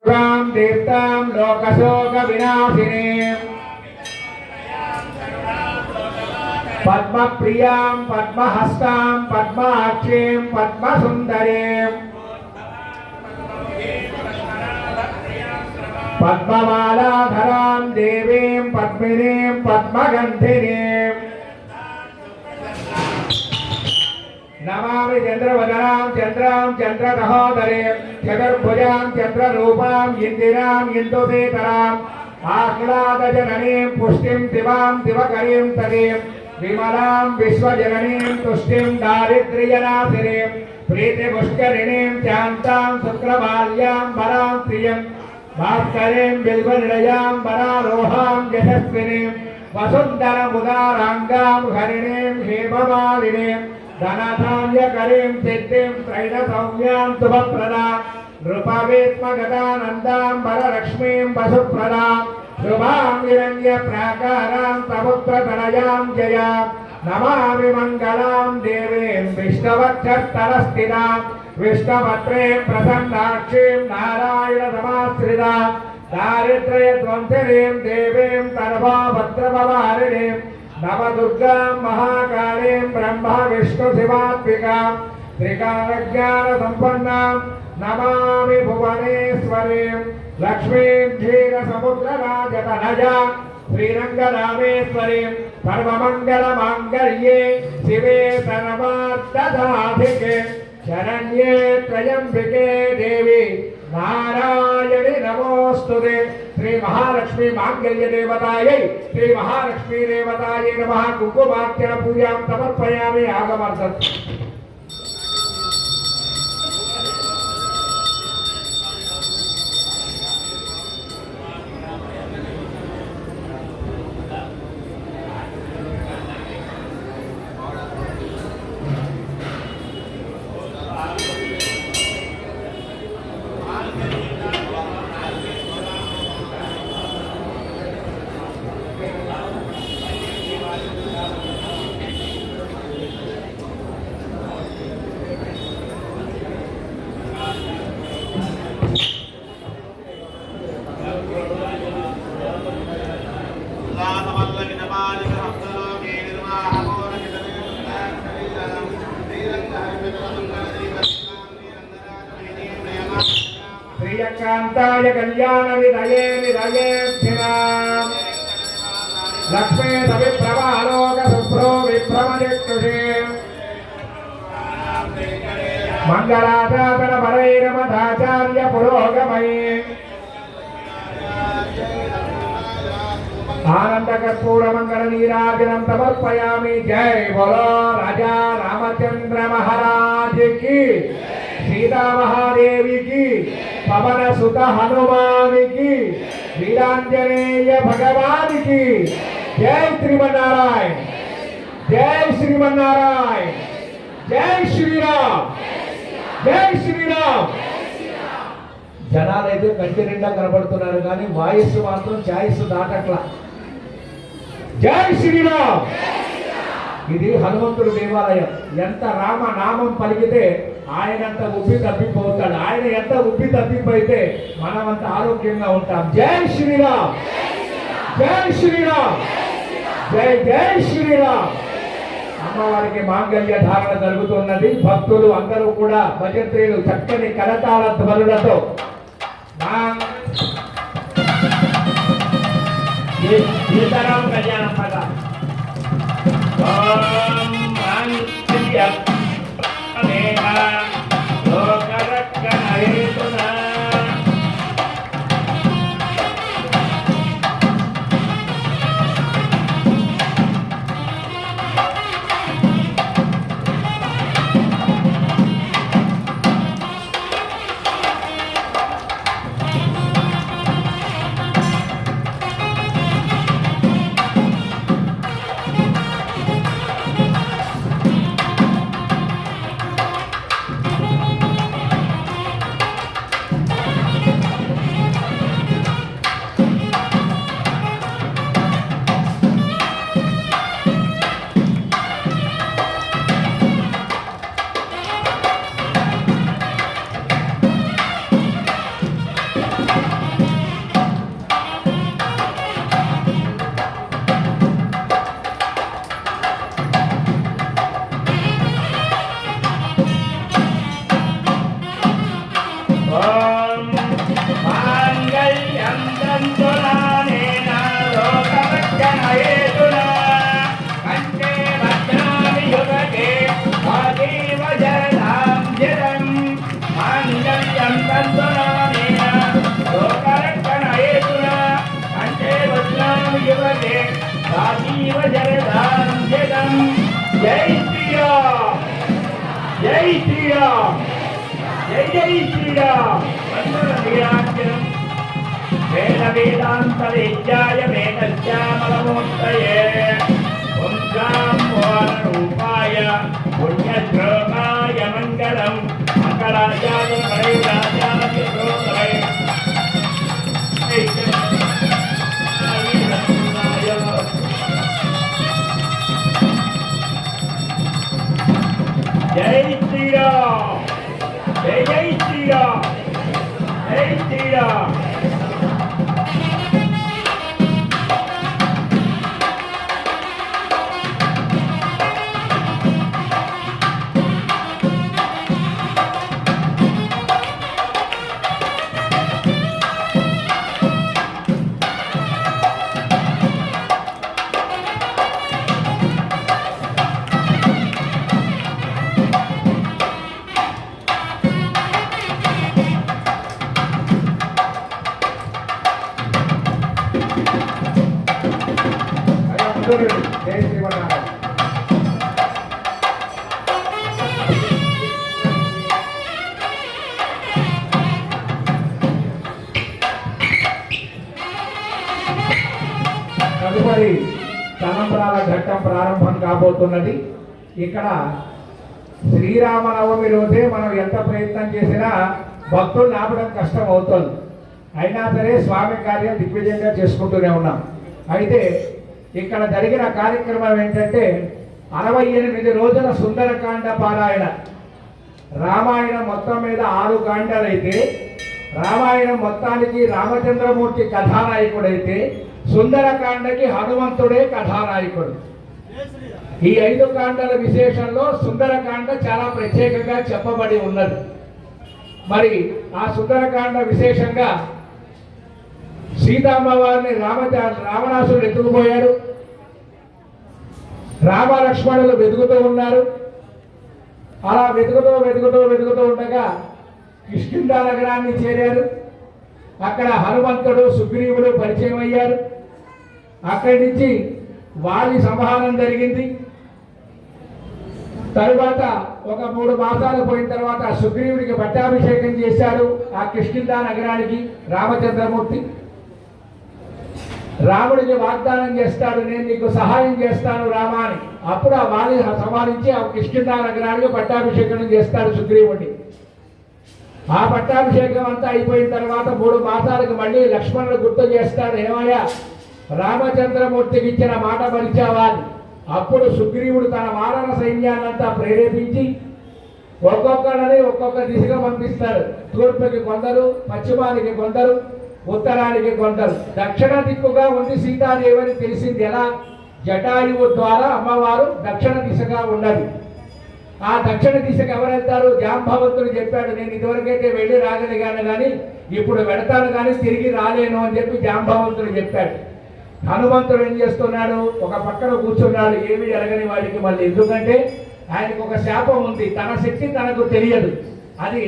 तीर्थां लोकशोकविनाशिनीं पद्मप्रियां पद्महस्तां पद्माक्षीं पद्मसुन्दरीं पद्ममालाधरां देवीं पद्मिनीं पद्मगन्धिनीं नमामि चंद्रवदनां चंद्रां चंद्रसहोदरीं चतुर्भुजां चंद्ररूपां इंदिरां इंदुसेतरां आह्लादजननीं पुष्टिं दिवां दिवकरीं तदीं विमलां विश्वजननीं तुष्टिं दारिद्र्यनाशिनीं प्रीतिपुष्करिणीं शान्तां शुक्रमाल्यां बलां प्रियं भास्करीं बिल्वनिलयां बलारोहां यशस्विनीं वसुन्धरमुदाराङ्गां हरिणीं हेममालिनीं धनधान्यकरीं सिद्धिं त्रैलसौम्यां शुभप्रदां नृपवेत्मगदानन्दां वरलक्ष्मीं वसुप्रदां शुभां हिरण्यप्राकारां समुद्रतनयां जयां नमामि मङ्गलां देवीं विष्णुवक्षस्थलस्थितां विष्णुपत्रे प्रसन्नाक्षीं नारायणसमाश्रितां दारिद्र्यध्वंसिनीं देवीं सर्वभद्रपवारिणीं नवदुर्गां महाकालीं ब्रह्म विष्णु शिवात्मिकां त्रिकालज्ञानसम्पन्नां नमामि भुवनेश्वरीं लक्ष्मीं क्षीरसमुद्रराजतनजां श्रीरङ्गरामेश्वरीं सर्वमङ्गलमाङ्गल्ये शिवे सर्वार्थसाधिके शरण्ये त्र्यम्बिके देवी नारायणि नमोस्तुते श्री महालक्ष्मी मांगल्य देवतायै श्री महालक्ष्मी देवतायै नमः कुंकुमार्चन पूजां समर्पयामि आगमर्तम् श्रीयकान्ताय कल्याण विधये विधयेऽर्थिनाम् लक्ष्मी सविप्रभालोक शुभ्रो विभ्रमदिक्षुषे मङ्गलाशासन परैरमदाचार्य पुरोगमये आनंद कर्पूर मंगल नीराजनम समर्पयामि। जय बोलो राजा रामचंद्र महाराज की, सीता महादेवी की, पवन सुत हनुमान की, वीरांजनेय भगवान की। जय श्रीमन्नारायण, जय श्रीमन्नारायण, जय श्रीराम, जय श्रीराम। జనాలైతే కంటి నిండా కనబడుతున్నారు కానీ వాయిస్ మాత్రం ఛాయిస్ దాటట్లా. జై శ్రీరామ్. ఇది హనుమంతుడి దేవాలయం. ఎంత రామ నామం పలికితే ఆయనంత ఉబ్బి తప్పిపోతాడు. ఆయన ఎంత ఉబ్బి తప్పిపోయితే మనమంత ఆరోగ్యంగా ఉంటాం. జై శ్రీరామ్, జై శ్రీరామ్, జై జై శ్రీరామ్. అమ్మవారికి మాంగళ్య ధారణ జరుగుతున్నది. భక్తులు అందరూ కూడా భజంత్రీలు చక్కని కరతాళ ధ్వనులతో సీతారామ కళ్యాణం పద రాజీవ జరదాం జగం జై శ్రీరామ్ జై శ్రీరామ్ జై జై శ్రీరామ్ వందన వీరాంజనం వేద వేదాంత విద్యాయ వేదశ్యామలమూర్తయే ఓంకాం రూపాయ పుణ్యశ్లోకాయ మంగళం మంగళాచార్య ప్రణయరాజాయ శ్రోత్రయ జై శ్రీరామ్ జై జై శ్రీరామ్ జై శ్రీరామ్ జై శ్రీమన్నారాయణ. తదుపరి తలంబ్రాల ఘట్టం ప్రారంభం కాబోతున్నది. ఇక్కడ శ్రీరామనవమి రోజే మనం ఎంత ప్రయత్నం చేసినా భక్తులు ఆపడం కష్టం అవుతుంది. అయినా సరే స్వామి కార్యం దిగ్విజయంగా చేసుకుంటూనే ఉన్నాం. అయితే ఇక్కడ జరిగిన కార్యక్రమం ఏంటంటే 68 రోజుల సుందరకాండ పారాయణ. రామాయణం మొత్తం మీద 6 కాండాలైతే రామాయణం మొత్తానికి రామచంద్రమూర్తి కథానాయకుడైతే సుందరకాండకి హనుమంతుడే కథానాయకుడు. ఈ 5 కాండల విశేషంలో సుందరకాండ చాలా ప్రత్యేకంగా చెప్పబడి ఉన్నది. మరి ఆ సుందరకాండ విశేషంగా సీతామ్మవారిని రావణాసురుడు ఎత్తుకుపోయాడు. రామలక్ష్మణులు వెతుకుతూ ఉన్నారు. అలా వెతుకుతూ ఉండగా కిష్కింధ నగరాన్ని చేరారు. అక్కడ హనుమంతుడు సుగ్రీవుడు పరిచయం అయ్యారు. అక్కడి నుంచి వాలి సంహారం జరిగింది. తరువాత ఒక 3 మాసాలు పోయిన తర్వాత సుగ్రీవుడికి పట్టాభిషేకం చేశాడు ఆ కిష్కింధ నగరానికి రామచంద్రమూర్తి. రాముడికి వాగ్దానం చేస్తాడు, నేను నీకు సహాయం చేస్తాను రామా అని. అప్పుడు ఆ వాలి సంహరించి ఆ కిష్కింధ నగరానికి పట్టాభిషేకం చేస్తాడు సుగ్రీవుడిని. ఆ పట్టాభిషేకం అంతా అయిపోయిన తర్వాత 3 మాసాలకు మళ్ళీ లక్ష్మణుడు గుర్తు చేస్తాడు, ఏమయ్యా రామచంద్రమూర్తికి ఇచ్చిన మాట మరిచావా. అప్పుడు సుగ్రీవుడు తన వానర సైన్యాన్నంతా ప్రేరేపించి ఒక్కొక్కరిని ఒక్కొక్క దిశగా పంపిస్తాడు. తూర్పుకి కొందరు, పశ్చిమానికి కొందరు, ఉత్తరానికి కొందరు. దక్షిణ దిక్కుగా ఉంది సీతాదేవి అని తెలిసింది ఎలా? జటాయువు ద్వారా అమ్మవారు దక్షిణ దిశగా ఉన్నది. ఆ దక్షిణ దిశకు ఎవరు వెళ్తారు? జాంబవంతుడు చెప్పాడు, నేను ఇదివరకైతే వెళ్ళి రాగలిగాను కానీ ఇప్పుడు వెడతాను కానీ తిరిగి రాలేను అని చెప్పి జాంబవంతుడు చెప్పాడు. హనుమంతుడు ఏం చేస్తున్నాడు? ఒక పక్కన కూర్చున్నాడు, ఏమి జరగని వాడికి మళ్ళీ. ఎందుకంటే ఆయనకు ఒక శాపం ఉంది, తన శక్తి తనకు తెలియదు. అది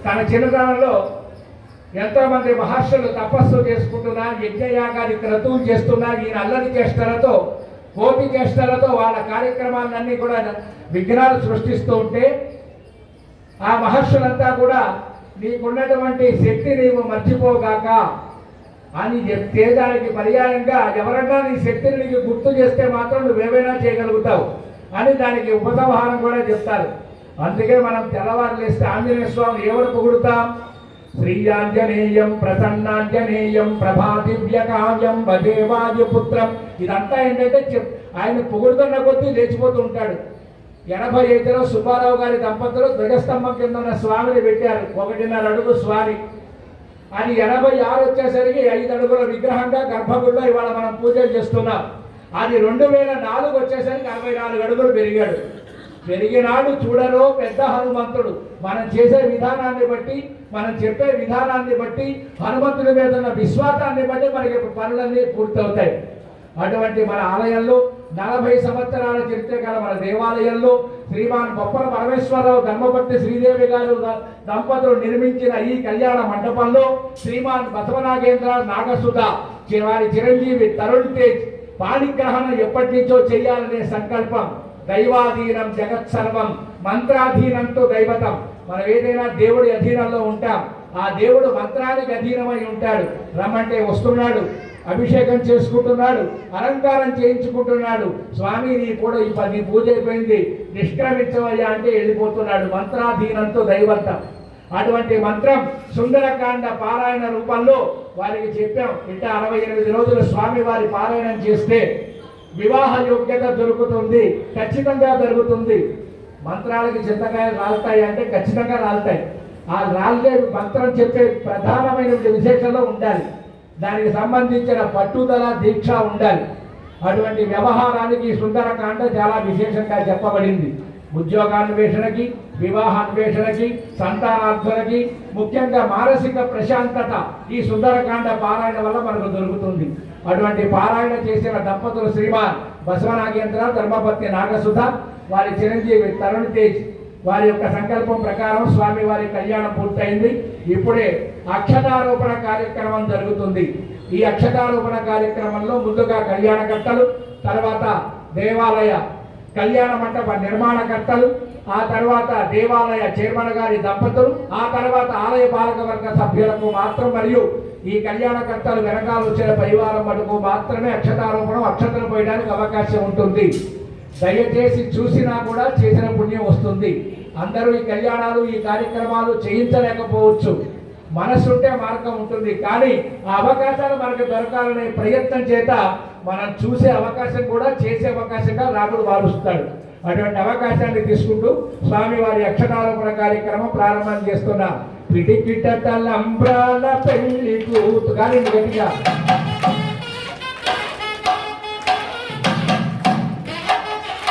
తన చిన్నతనంలో ఎంతోమంది మహర్షులు తపస్సు చేసుకుంటున్నా, యజ్ఞయాగాది క్రతువులు చేస్తున్నా, ఈయన అల్లరి చేష్టలతో, కోటి చేష్టలతో వాళ్ళ కార్యక్రమాలన్నీ కూడా విఘ్నాలు సృష్టిస్తూ ఉంటే ఆ మహర్షులంతా కూడా నీకున్నటువంటి శక్తి నీవు మర్చిపోగాక అని చెప్తే దానికి పర్యాయంగా ఎవరన్నా నీ శక్తిని నీకు గుర్తు చేస్తే మాత్రం నువ్వేమైనా చేయగలుగుతావు అని దానికి ఉపసంహారం కూడా చెప్తారు. అందుకే మనం తెల్లవారు లేస్తే ఆంజనేయ స్వామిని ఎవరు పొగుడుతాం? శ్రీయాంజనేయం ప్రసన్నాంజనేయం ప్రభాదివ్యకావ్యం వదేవాయుపుత్రం. ఇదంతా ఏంటంటే ఆయన పొగుడుతున్న కొద్దీ లేచిపోతూ ఉంటాడు. 85లో సుబ్బారావు గారి దంపతులు ధ్వజస్తంభం కింద ఉన్న స్వామిని పెట్టారు, 1.5 అడుగు స్వామి. అది 86 వచ్చేసరికి 5 అడుగుల విగ్రహంగా గర్భగుడిలో ఇవాళ మనం పూజలు చేస్తున్నాం. అది 2004 వచ్చేసరికి 64 అడుగులు పెరిగాడు. పెరిగినాడు చూడరో పెద్ద హనుమంతుడు. మనం చేసే విధానాన్ని బట్టి, మనం చెప్పే విధానాన్ని బట్టి, హనుమంతుడి మీద ఉన్న విశ్వాసాన్ని బట్టి మనకి పనులన్నీ పూర్తవుతాయి. అటువంటి మన ఆలయంలో 40 సంవత్సరాల చరిత్ర గల మన దేవాలయంలో శ్రీమాన్ బొప్పల పరమేశ్వరరావు ధర్మపత్ని శ్రీదేవి గారు దంపతులు నిర్మించిన ఈ కళ్యాణ మండపంలో శ్రీమాన్ బసవనాగేంద్ర నాగసుధ వారి చిరంజీవి తరుణ్ తేజ్ పాణిగ్రహణం ఎప్పటి నుంచో చేయాలనే సంకల్పం. దైవాధీనం జగత్ సర్వం, మంత్రాధీనంతో దైవతం. మనం ఏదైనా దేవుడి అధీనంలో ఉంటాం, ఆ దేవుడు మంత్రానికి అధీనమై ఉంటాడు. రమ్మంటే వస్తున్నాడు, అభిషేకం చేసుకుంటున్నాడు, అలంకారం చేయించుకుంటున్నాడు. స్వామి నీ పూజ అయిపోయింది, నిష్క్రమించవయ్యా అంటే వెళ్ళిపోతున్నాడు. మంత్రాధీనంతో దైవతం. అటువంటి మంత్రం సుందరకాండ పారాయణ రూపంలో వారికి చెప్పాం. ఇట్లా 68 రోజులు స్వామి వారి పారాయణం చేస్తే వివాహ యోగ్యత దొరుకుతుంది, ఖచ్చితంగా దొరుకుతుంది. మంత్రాలకి చింతకాయలు రాలుతాయి అంటే ఖచ్చితంగా రాలుతాయి. ఆ రాళ్ళే మంత్రం చెప్పే ప్రధానమైన విశేషంలో ఉండాలి. దానికి సంబంధించిన పట్టుదల, దీక్ష ఉండాలి. అటువంటి వ్యవహారానికి సుందరకాండ చాలా విశేషంగా చెప్పబడింది. ఉద్యోగాన్వేషణకి, వివాహాన్వేషణకి, సంతానార్థులకి, ముఖ్యంగా మానసిక ప్రశాంతత ఈ సుందరకాండ పారాయణ వల్ల మనకు దొరుకుతుంది. అటువంటి పారాయణ చేసిన దంపతులు శ్రీమాన్ బసవనాగేంద్ర, ధర్మపత్ని నాగసుధ, వారి చిరంజీవి తరుణ్ తేజ్ వారి యొక్క సంకల్పం ప్రకారం స్వామి వారి కళ్యాణం పూర్తయింది. ఇప్పుడే అక్షతారోపణ కార్యక్రమం జరుగుతుంది. ఈ అక్షతారోపణ కార్యక్రమంలో ముందుగా కళ్యాణకర్తలు, తర్వాత దేవాలయ కళ్యాణ మండప నిర్మాణకర్తలు, ఆ తర్వాత దేవాలయ చైర్మన్ గారి దంపతులు, ఆ తర్వాత ఆలయ పాలకవర్గ సభ్యులకు మాత్రం మరియు ఈ కళ్యాణకర్తలు వెనకాల వచ్చిన పరివారం మటుకు మాత్రమే అక్షతారోపణం, అక్షతలు పోయడానికి అవకాశం ఉంటుంది. దయచేసి చూసినా కూడా చేసిన పుణ్యం వస్తుంది. అందరూ ఈ కళ్యాణాలు, ఈ కార్యక్రమాలు చేయించలేకపోవచ్చు. మనసుంటే మార్గం ఉంటుంది, కానీ ఆ అవకాశాలు మనకు దొరకాలనే ప్రయత్నం చేత మనం చూసే అవకాశం కూడా చేసే అవకాశంగా రాముడు భావిస్తాడు. అటువంటి అవకాశాన్ని తీసుకుంటూ స్వామివారి అక్షతారోపణ కార్యక్రమం ప్రారంభం చేస్తున్నాం. పిడికిట తలంబ్రాల పెళ్లి కూతు కానీ గట్టిగా